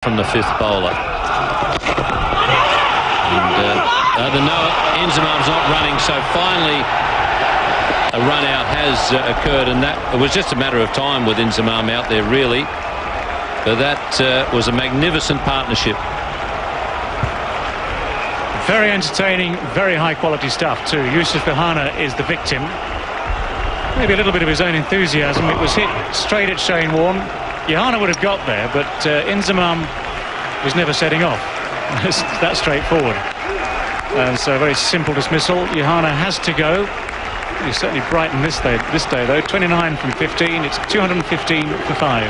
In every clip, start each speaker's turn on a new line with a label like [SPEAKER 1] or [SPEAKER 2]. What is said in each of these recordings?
[SPEAKER 1] From the fifth bowler. And Inzamam's not running, so finally a run out has occurred, and that it was just a matter of time with Inzamam out there, really. But that was a magnificent partnership.
[SPEAKER 2] Very entertaining, very high quality stuff too. Yusuf Ihana is the victim. Maybe a little bit of his own enthusiasm. It was hit straight at Shane Warne. Ihana would have got there, but Inzamam was never setting off. It's that straightforward. And so a very simple dismissal. Ihana has to go. He's certainly brightened this day though. 29 from 15. It's 215 for 5.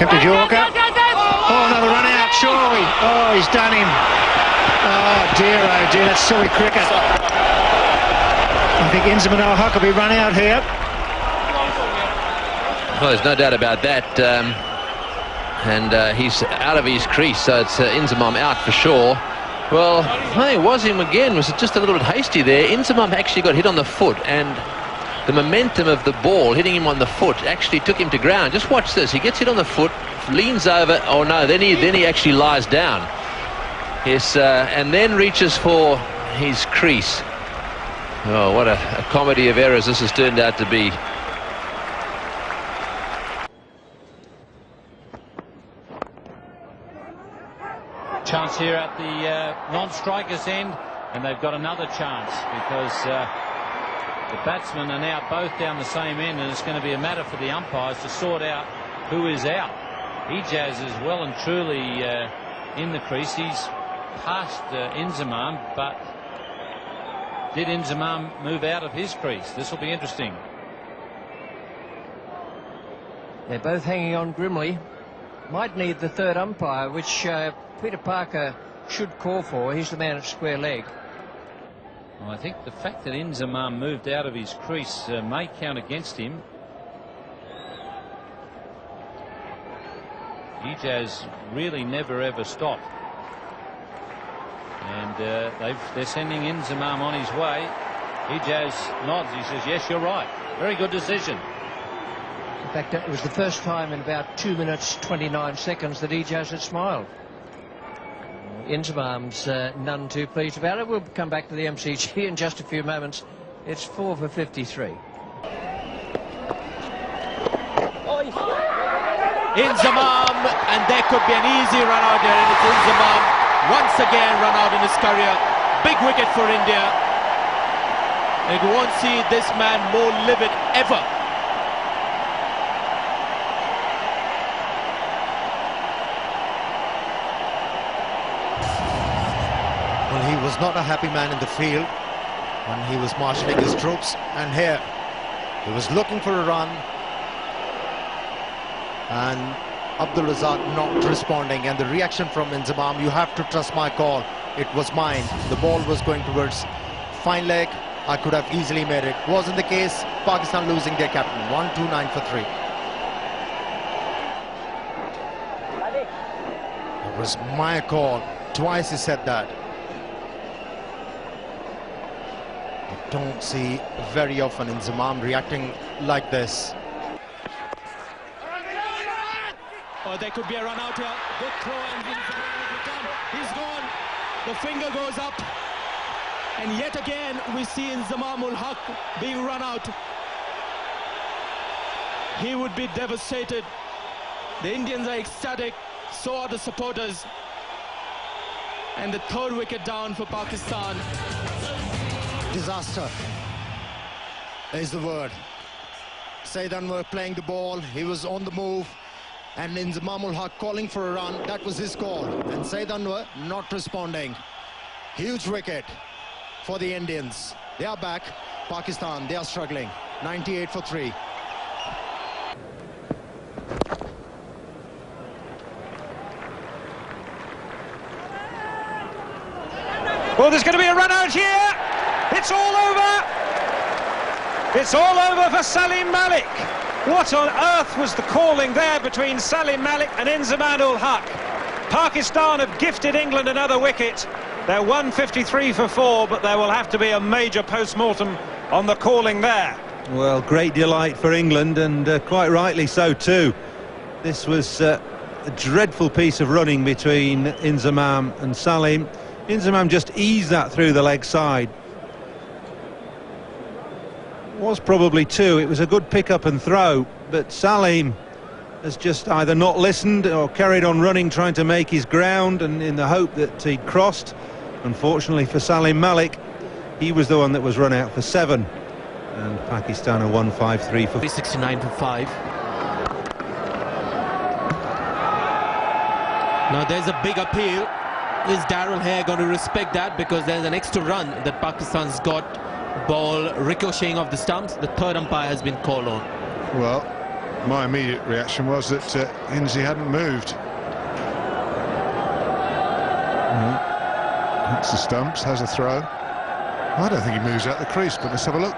[SPEAKER 3] Tempted Yorker. Oh, another run out, surely. Oh, he's done him. Oh dear, that's silly cricket. I think Inzamam will be run out here.
[SPEAKER 4] Well, there's no doubt about that, and he's out of his crease, so it's Inzamam out for sure. Well, hey, it was him again. Was just a little bit hasty there. Inzamam actually got hit on the foot, and the momentum of the ball hitting him on the foot actually took him to ground. Just watch this. He gets hit on the foot, leans over. Oh no! Then he actually lies down. Yes, and then reaches for his crease. Oh, what a comedy of errors this has turned out to be.
[SPEAKER 1] Chance here at the non-strikers end, and they've got another chance because the batsmen are now both down the same end, and it's going to be a matter for the umpires to sort out who is out. Ijaz is well and truly in the crease. He's past Inzamam, but did Inzamam move out of his crease? This will be interesting.
[SPEAKER 5] They're both hanging on grimly. Might need the third umpire, which Peter Parker should call for. He's the man at square leg.
[SPEAKER 1] Well, I think the fact that Inzamam moved out of his crease may count against him. Ijaz really never ever stopped, and they're sending Inzamam on his way. Ijaz nods. He says, "Yes, you're right. Very good decision."
[SPEAKER 5] In fact, it was the first time in about 2 minutes 29 seconds that Ijaz had smiled. Inzamam's none too pleased about it. We'll come back to the MCG in just a few moments. It's 4 for 53.
[SPEAKER 6] Inzamam, and there could be an easy run out there, and it's Inzamam once again run out in his career. Big wicket for India. And you won't see this man more livid ever.
[SPEAKER 7] Well, he was not a happy man in the field when he was marshalling his troops, and here he was looking for a run, and Abdul Razak not responding, and the reaction from Inzamam, "You have to trust my call, it was mine, the ball was going towards fine leg, I could have easily made it." Wasn't the case. Pakistan losing their captain. 129 for 3. It was my call. Twice he said that. Don't see very often Inzamam reacting like this.
[SPEAKER 6] Oh, there could be a run out here. Good throw, and he's gone. The finger goes up, and yet again we see Inzamam ul Haq being run out. He would be devastated. The Indians are ecstatic, so are the supporters. And the third wicket down for Pakistan.
[SPEAKER 7] Disaster is the word. Saeed Anwar playing the ball, he was on the move, and Inzamam ul Haq calling for a run. That was his call, and Saeed Anwar not responding. Huge wicket for the Indians. They are back. Pakistan, they are struggling. 98 for 3.
[SPEAKER 2] Well, there's going to be a run out here. It's all over. It's all over for Salim Malik. What on earth was the calling there between Salim Malik and Inzamam ul Haq? Pakistan have gifted England another wicket. They're 153 for 4, but there will have to be a major post-mortem on the calling there.
[SPEAKER 8] Well, great delight for England, and quite rightly so too. This was a dreadful piece of running between Inzamam and Salim. Inzamam just eased that through the leg side. Was probably two. It was a good pick up and throw, but Salim has just either not listened or carried on running, trying to make his ground, and in the hope that he'd crossed. Unfortunately for Salim Malik, he was the one that was run out for 7, and Pakistan are 1-5-3 for
[SPEAKER 6] 369 for 5. Now there's a big appeal. Is Daryl Hare going to respect that? Because there's an extra run that Pakistan's got. Ball ricocheting off the stumps. The third umpire has been called on.
[SPEAKER 9] Well, my immediate reaction was that Inzi hadn't moved. Hits the stumps, has a throw. I don't think he moves out the crease, but let's have a look.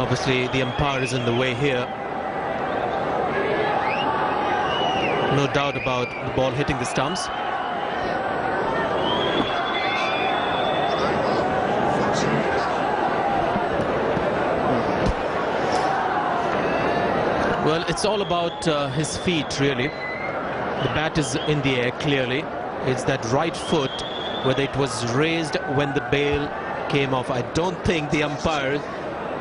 [SPEAKER 6] Obviously, the umpire is in the way here. No doubt about the ball hitting the stumps. Well, it's all about his feet, really. The bat is in the air, clearly. It's that right foot, whether it was raised when the bail came off. I don't think the umpire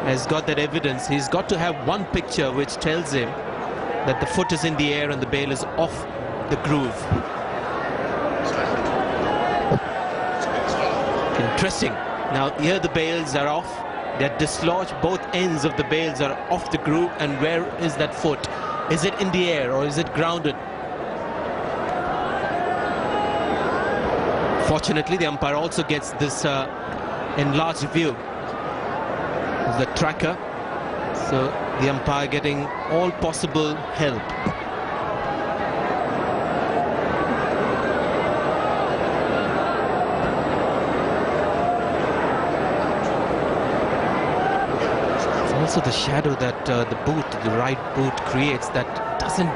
[SPEAKER 6] has got that evidence. He's got to have one picture which tells him that the foot is in the air and the bail is off the groove. Interesting. Now, here the bails are off. They're dislodged. Both ends of the bails are off the groove. And where is that foot? Is it in the air or is it grounded? Fortunately, the umpire also gets this enlarged view of the tracker. So the umpire getting all possible help. Also the shadow that the right boot creates, that doesn't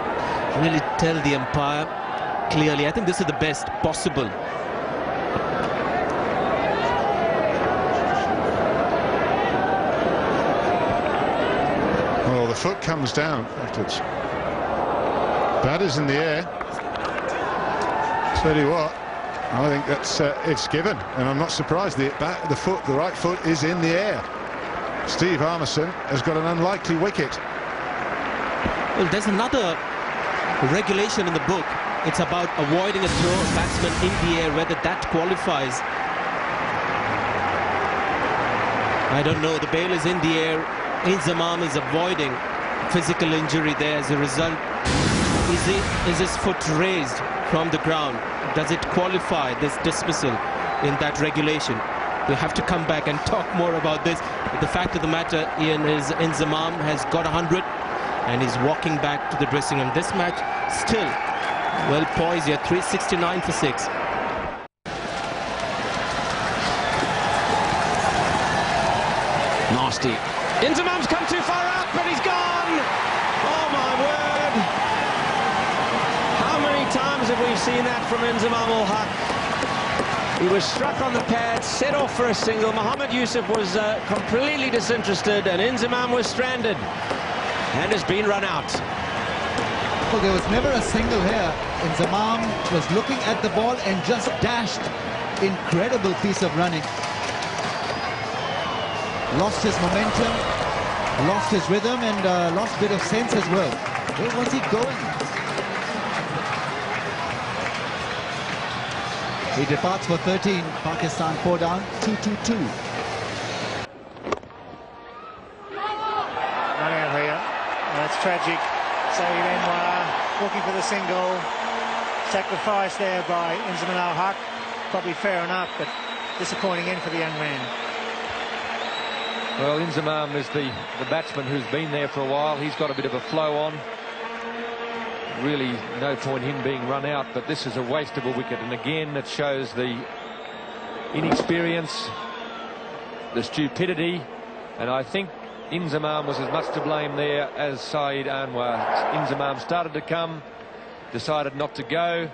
[SPEAKER 6] really tell the umpire clearly. I think this is the best possible.
[SPEAKER 9] Well, the foot comes down afterwards. Bat is in the air. Tell you what, I think that's it's given, and I'm not surprised. The right foot is in the air. Steve Armisen has got an unlikely wicket.
[SPEAKER 6] Well, there's another regulation in the book. It's about avoiding a throw of batsman in the air, whether that qualifies. I don't know. The bail is in the air. Inzamam is avoiding physical injury there as a result. Is his foot raised from the ground? Does it qualify this dismissal in that regulation? We'll have to come back and talk more about this. But the fact of the matter, Ian, is Inzamam has got 100 and he's walking back to the dressing room. This match still well poised here. 369 for 6.
[SPEAKER 5] Nasty. Inzamam's come too far out, but he's gone. Oh my word. How many times have we seen that from Inzamam ul Haq? He was struck on the pad, set off for a single. Mohammed Yusuf was completely disinterested, and Inzamam was stranded and has been run out.
[SPEAKER 10] Well, there was never a single here. Inzamam was looking at the ball and just dashed. Incredible piece of running. Lost his momentum, lost his rhythm, and lost a bit of sense as well. Where was he going? He departs for 13. Pakistan 4 down, 2-2-2.
[SPEAKER 3] Running out here. That's tragic. Saeed Anwar looking for the single. Sacrifice there by Inzamam ul Haq. Probably fair enough, but disappointing end for the young man.
[SPEAKER 11] Well, Inzamam is the batsman who's been there for a while. He's got a bit of a flow on. Really no point him being run out, but this is a waste of a wicket, and again it shows the inexperience, the stupidity, and I think Inzamam was as much to blame there as Saeed Anwar. Inzamam started to come, decided not to go.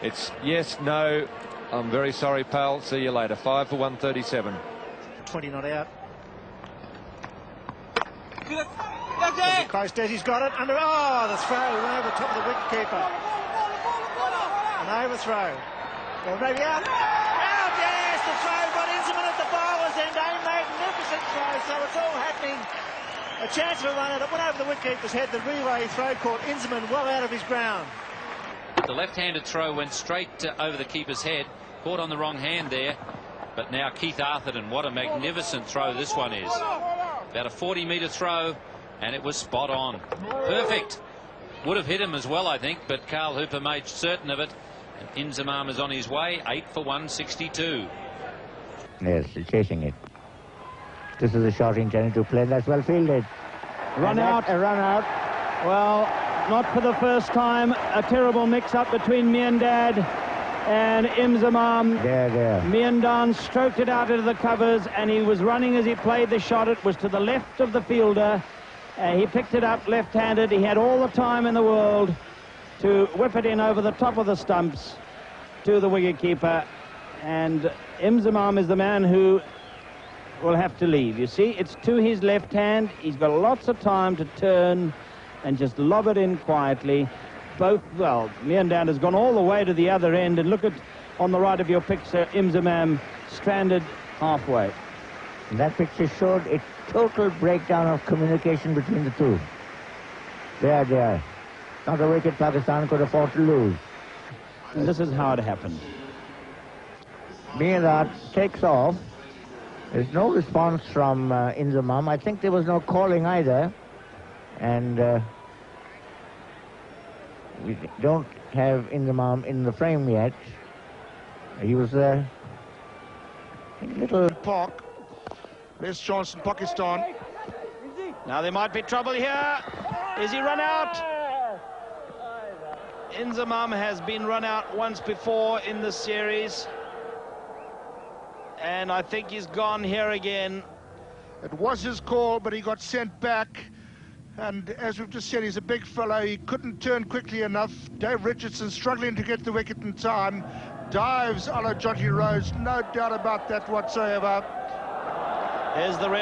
[SPEAKER 11] It's yes, no, I'm very sorry pal, see you later. 5 for 137.
[SPEAKER 3] 20 not out. Close, Desi's got it. Under, oh, the throw went over the top of the wicketkeeper. An overthrow. Well, maybe out. Out, yes, the throw got Inzamam at the bowler's end. A magnificent throw, so it's all happening. A chance for a runner that went over the wicketkeeper's head. The relay throw caught Inzamam well out of his ground.
[SPEAKER 1] The left-handed throw went straight over the keeper's head. Caught on the wrong hand there. But now Keith Arthurton, what a magnificent throw this one is. About a 40-metre throw, and it was spot on. Perfect. Would have hit him as well, I think, but Carl Hooper made certain of it. And Inzamam is on his way, 8 for 162.
[SPEAKER 12] Yes, he's chasing it. This is a shot intended to play. That's well fielded.
[SPEAKER 5] Run out.
[SPEAKER 12] A run out.
[SPEAKER 5] Well, not for the first time. A terrible mix-up between Miandad and Inzamam.
[SPEAKER 12] There.
[SPEAKER 5] Miandan stroked it out into the covers, and he was running as he played the shot. It was to the left of the fielder. He picked it up left-handed. He had all the time in the world to whip it in over the top of the stumps to the wicketkeeper. And Inzamam is the man who will have to leave. You see, it's to his left hand. He's got lots of time to turn and just lob it in quietly. Miandan has gone all the way to the other end, and look at, on the right of your picture, Inzamam stranded halfway.
[SPEAKER 12] That picture showed a total breakdown of communication between the two. There. Not a wicket Pakistan could afford to lose.
[SPEAKER 5] And this is how it happened.
[SPEAKER 12] Miandad takes off. There's no response from Inzamam. I think there was no calling either. And we don't have Inzamam in the frame yet. He was a little...
[SPEAKER 13] Park. Best chance in Pakistan.
[SPEAKER 5] Now there might be trouble here. Is he run out? Inzamam has been run out once before in the series. And I think he's gone here again.
[SPEAKER 13] It was his call, but he got sent back. And as we've just said, he's a big fellow. He couldn't turn quickly enough. Dave Richardson struggling to get the wicket in time. Dives a la Jonty Rose, no doubt about that whatsoever.
[SPEAKER 5] Here's the